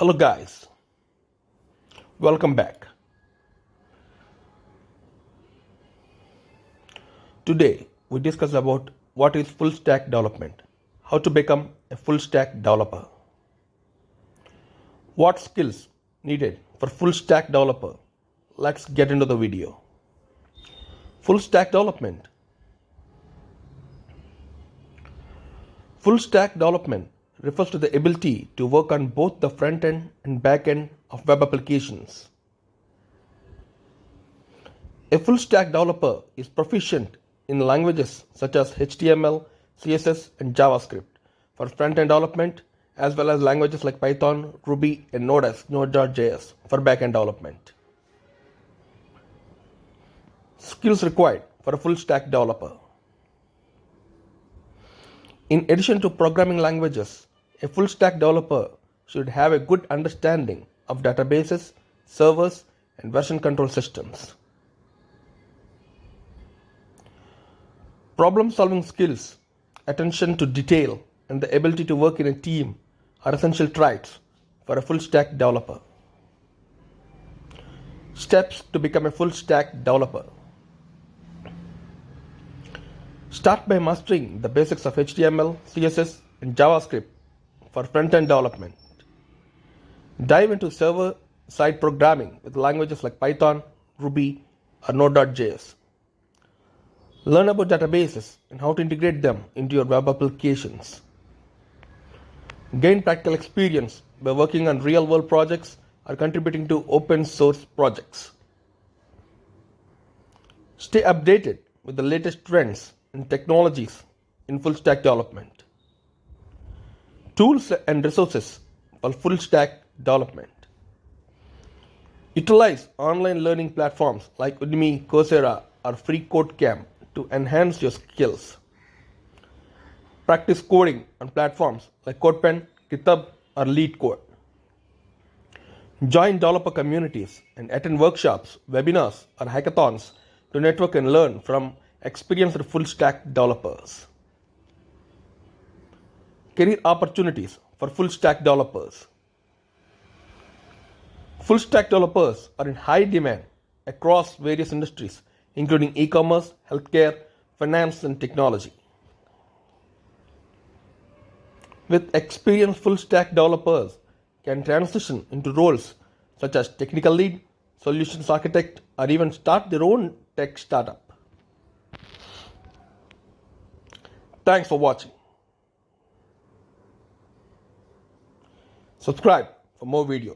Hello guys, welcome back. Today we discuss about what is full stack development, how to become a full stack developer, what skills needed for full stack developer. Let's get into the video. Full stack development. Full stack development refers to the ability to work on both the front end and back end of web applications. A full stack developer is proficient in languages such as HTML, CSS, and JavaScript for front end development, as well as languages like Python, Ruby, and Node.js for back end development. Skills required for a full stack developer. In addition to programming languages, a full stack developer should have a good understanding of databases, servers, and version control systems. Problem-solving skills, attention to detail, and the ability to work in a team are essential traits for a full stack developer. Steps to become a full stack developer. Start by mastering the basics of HTML, CSS, and JavaScript for front-end development. Dive into server-side programming with languages like Python, Ruby, or Node.js. Learn about databases and how to integrate them into your web applications. Gain practical experience by working on real-world projects or contributing to open-source projects. Stay updated with the latest trends and technologies in full stack development. Tools and resources for full stack development. Utilize online learning platforms like Becomee, Coursera, or Free Code Camp to enhance your skills. Practice coding on platforms like CodePen, GitHub, or LeetCode. Join developer communities and attend workshops, webinars, or hackathons to network and learn from experienced full stack developers. Career opportunities for full stack developers. Full stack developers are in high demand across various industries, including e-commerce, healthcare, finance, and technology. With experienced full stack developers can transition into roles such as technical lead, solutions architect, or even start their own tech startup. Thanks for watching. Subscribe for more videos.